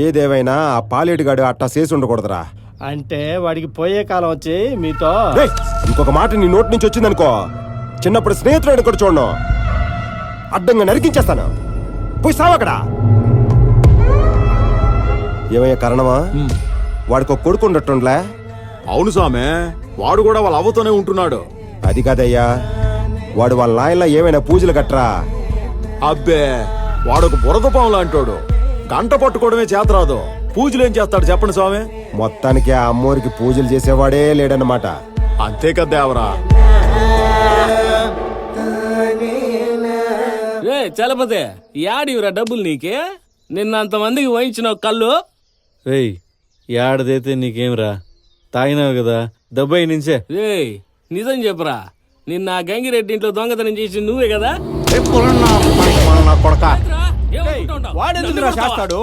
ఏదేవైనా ఆ పాలేటిగాడు అట్టా చేసి ఉండకూడదురా. అంటే వాడికి పోయే కాలం వచ్చి మీతో ఇంకొక మాట నీ నోటి నుంచి వచ్చిందనుకో, చిన్నప్పుడు స్నేహితుడు కూడా చూడను, అడ్డంగా నరికించేస్తాను. పోయి సావకడా. ఏమయ్యా కారణమా? వాడికి ఒక కొడుకు ఉండట్టుండ్లే? అవును సామే, వాడు కూడా వాళ్ళ అవ్వతోనే ఉంటున్నాడు. అది కాదయ్యా, వాడు వాళ్ళ నాయనలా ఏమైనా పూజలు కట్టరా? అబ్బే, వాడొక బురద పాము లాంటోడు. గంట పట్టుకోవడమే చేతరాదు, పూజలు ఏం చేస్తాడు చెప్పండి స్వామి. మొత్తానికి ఆ అమ్మోరికి పూజలు చేసేవాడే లేడన్నమాట. అంతే కదా దేవరా. రే చలపతే, యాడివరా డబ్బులు నీకే? నిన్న అంతమందికి వహించిన కళ్ళు. రేయ్, ఏడదైతే నీకేంరా, తాగినావు కదా, డబ్బై నుంచే. రే నిజం చెప్పురా, నిన్న గంగిరెడ్డి ఇంట్లో దొంగతనం చేసి నువ్వే కదా? కొడక వాడెందుకురా చేస్తాడు?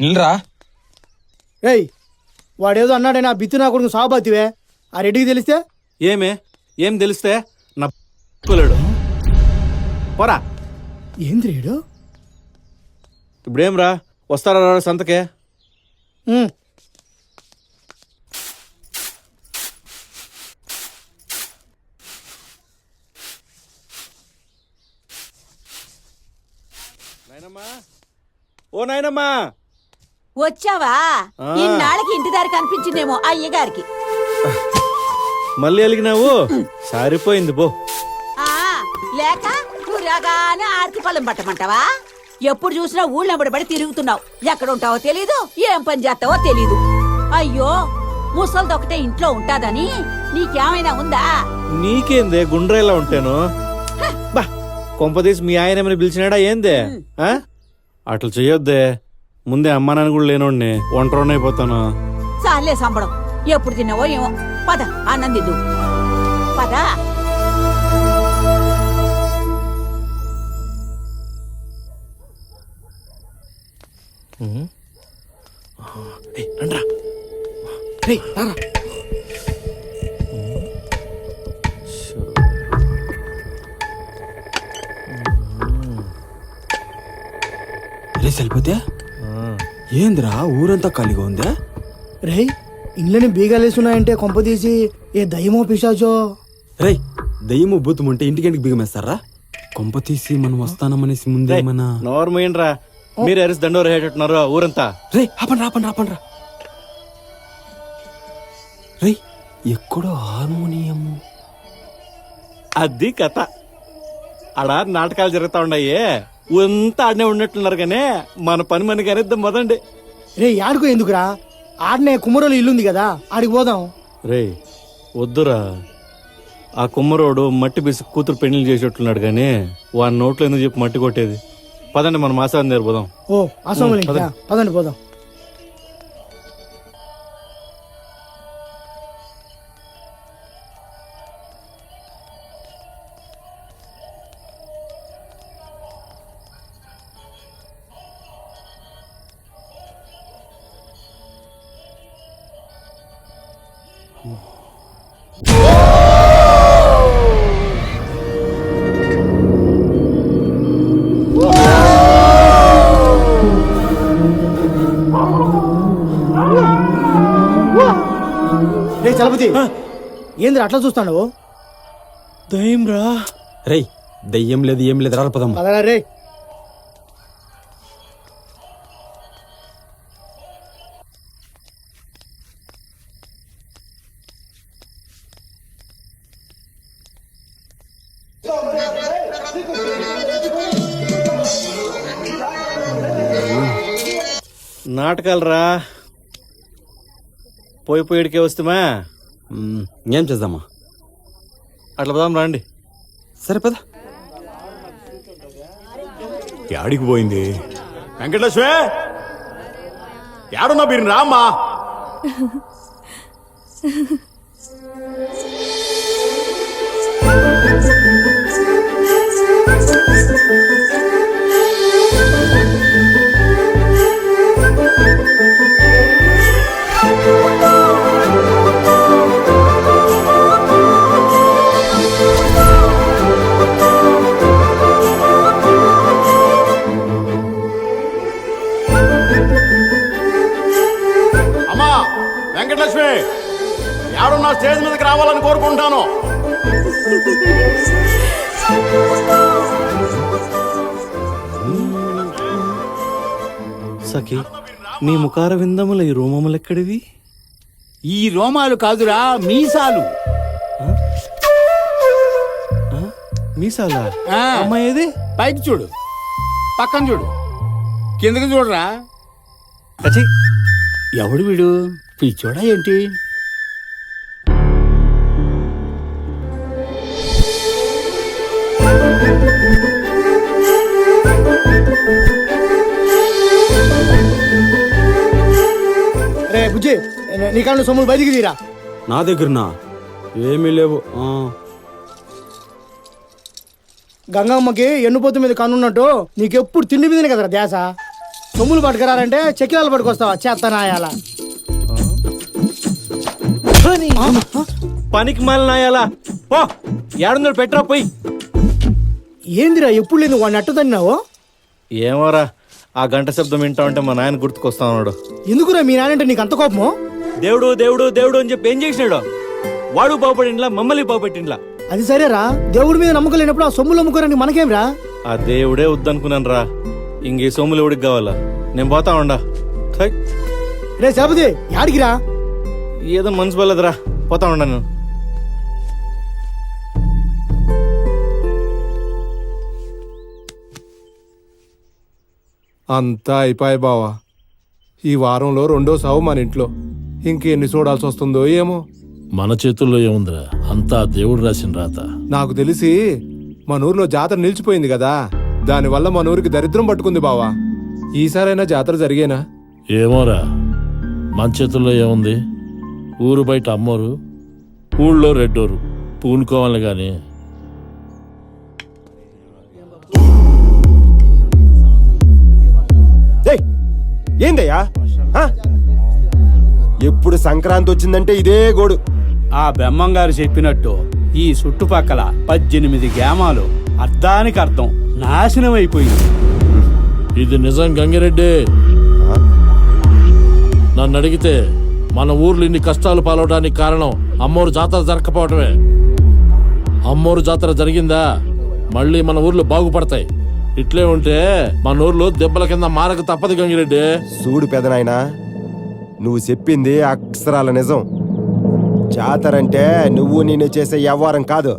నిల్రా. రేయ్, వాడేదో అన్నాడైనా బిత్తు నా కొడుకు సాబాతివే. ఆ రెడ్డికి తెలిస్తే ఏం తెలిస్తే నా లేడు పోరా. ఏంది రేడు? ఇప్పుడేం రా, వస్తారా సంతకే? ఓ నాయనమ్మా, వచ్చావా? ఇన్నాళ్ళకి ఇంటి దారి కనిపించిందేమో అయ్యగారికి. మళ్ళీ అలిగినావు, సారిపోయింది పో. లేక నువ్వు రాగానే ఆర్తి పళ్ళం పట్టమంటావా? ఎప్పుడు చూసినా ఊళ్ళో పడి తిరుగుతున్నావు. ఎక్కడ ఉంటావో తెలీదు, ఏం పని చేస్తావో తెలీదు. అయ్యో, ముసల్దొకటే ఇంట్లో ఉంటాదని నీకేమైనా ఉందా? నీకేందే గుండ్రేలా ఉంటాను? బా, కొంపదీసి మీ ఆయన ఏమైనా పిలిచినాడా ఏందే? అట్లా చెయ్యొద్దే, ముందే అమ్మా నాన్న కూడా లేనోడిని, ఒంటరిని అయిపోతాను. చాలే సంబడం, ఎప్పుడు తిన్నావో ఏమో. పద అన్నం తిద్దు, పద. సరిపోతే ఏందిరా ఊరంతా ఖాళీగా ఉందా? రేయ్, ఇండ్లని బీగాలేసున్నాయంటే కొంపదీసి ఏ దయ్యమో పిశాచో. రేయ్, దయ్యము భూతం ఉంటే ఇంటికి బిగమేస్తారా? కొంప తీసి మనం వస్తానమనేసి ముందేమన్నా. నోర్మేండ్రా, మీరు అరిసి దండోరు వేసేటట్టున్నారు ఊరంతా. రే ఆపండ్రా రే ఎక్కడో హార్మోనియం. అది కథ. ఆడ నాటకాలు జరుగుతా ఉన్నాయి, ఊరంతా ఆడనే ఉన్నట్టున్నారు కానీ మన పని మనకి అనిద్దాం మొదండి. రే యాడుకో ఎందుకురా, ఆడనే కుమ్మరోలు ఇల్లుంది కదా, ఆడికి పోదాం. రే వద్దురా, ఆ కుమ్మరోడు మట్టి బిసి కూతురు పెళ్లి చేసేట్టున్నాడు కానీ వాడి నోట్లో ఎందుకు చెప్పి మట్టి కొట్టేది. పదండి మనం ఆసాదం దగ్గర పోదాం. ఓ అసోములు పదండి పోదాం. రే చలపతి, ఏంద్ర అట్లా చూస్తాడు? దయ్యం రా. రే దయ్యం లేదు ఏం లేదు, రాలపదమ్మా. పదరా రే. నాటకాలు రా, పోయిడికే వస్తామా? ఏం చేద్దామా? అట్లా పోదాం రండి. సరే పద. యాడికి పోయింది వెంకటలక్ష్మి? యాడున్నా మీరు రామ్మా. అమ్మా వెంకటలక్ష్మి, యాడున్నా స్టేజ్ మీదకి రావాలని కోరుకుంటాను. సఖి, నీ ముఖార విందముల ఈ రోమములు ఎక్కడివి? ఈ రోమాలు కాదురా, మీసాలు. మీసాలా? ఆ. అమ్మాయి ఏది? పైకి చూడు, పక్కన చూడు, కిందకి చూడరా. అచ్చి, ఎవడు వీడు? పిచ్చోడా ఏంటి? రే బుజ్జి, నీ కాళ్ళు సొమ్ములు బయటికి తీరా. నా దగ్గరనా ఏమీ లేవు. గంగమ్మకి ఎన్నుపోతు మీద కన్నున్నట్టు నీకెప్పుడు తిండి మీదనే కదరా ధ్యాస. సొమ్ములు పట్టుకురారంటే చెక్కిలాలు పట్టుకొస్తావా చేత్తనాయాల. పనికి మాల నాయాలా? పో, ఏడున్నాడు పెట్రా పోయి. ఏందిరా ఎప్పుడు లేదు వాడిని అట్ట తన్నావు? ఏమోరా, ఆ గంట శబ్దం వింటా ఉంటే మా నాయన గుర్తుకొస్తా ఉన్నాడు. ఎందుకురా మీ నానంటే నీకు అంత కోపము? దేవుడు దేవుడు దేవుడు అని చెప్పి ఏం చేసినాడు? వాడు బాగుపడిండ్లా, మమ్మల్ని బాగుపెట్టిండ్లా. అది సరేరా, దేవుడి మీద నమ్మకం లేనప్పుడు ఆ సొమ్ములు అమ్ముకోరానికి మనకేంరా? ఆ దేవుడే వద్దనుకున్నాను రా. ఇంక ఈ సొమ్ములు ఎవడికి కావాలా? నేను పోతా ఉండా. థై. రే చలపతి, యాడికిరా? ఏదో మనసు పోలేదురా, పోతా ఉండా నేను. అంతా అయిపోయి బావా. ఈ వారంలో రెండో సావు మన ఇంట్లో. ఇంకెన్ని చూడాల్సి వస్తుందో ఏమో. మన చేతుల్లో ఏముందిరా, అంతా దేవుడు రాసిన రాత. నాకు తెలిసి మన ఊర్లో జాతర నిలిచిపోయింది కదా, దానివల్ల మన ఊరికి దరిద్రం పట్టుకుంది బావా. ఈసారైనా జాతర జరిగేనా? ఏమోరా, మన చేతుల్లో ఏముంది? ఊరు బయట అమ్మోరు, ఊళ్ళో రెడ్డోరు పూనుకోవాలి గాని. ఏందయ్యా ఎప్పుడు సంక్రాంతి వచ్చిందంటే ఇదే గోడు. ఆ బెమ్మంగారు చెప్పినట్టు ఈ చుట్టుపక్కల 18 గ్రామాలు అర్థానికి అర్థం నాశనం అయిపోయింది. ఇది నిజం గంగిరెడ్డి. నన్ను అడిగితే మన ఊర్లో ఇన్ని కష్టాలు పాలవడానికి కారణం అమ్మోరు జాతర జరగకపోవటమే. అమ్మోరు జాతర జరిగిందా మళ్ళీ మన ఊర్లు బాగుపడతాయి. ఇట్లే ఉంటే మన ఊర్లో దెబ్బల కింద మారక తప్పదు గంగిరెడ్డి. చూడు పెదనాయనా, నువ్వు చెప్పింది అక్షరాల నిజం. జాతరంటే నువ్వు నేను చేసే వ్యవహారం కాదు,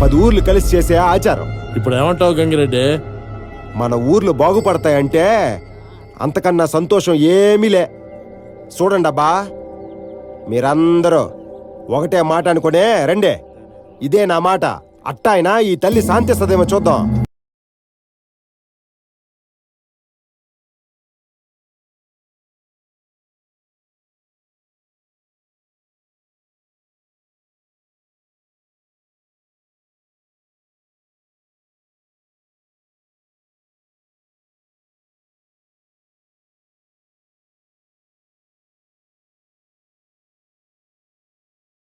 10 ఊర్లు కలిసి చేసే ఆచారం. ఇప్పుడు ఏమంటావు గంగిరెడ్డి? మన ఊర్లు బాగుపడతాయంటే అంతకన్నా సంతోషం ఏమీ లే. చూడండి అబ్బా, మీరందరూ ఒకటే మాట అనుకునే రండే. ఇదే నా మాట. అట్టాయినా ఈ తల్లి శాంతిస్తదేమో చూద్దాం.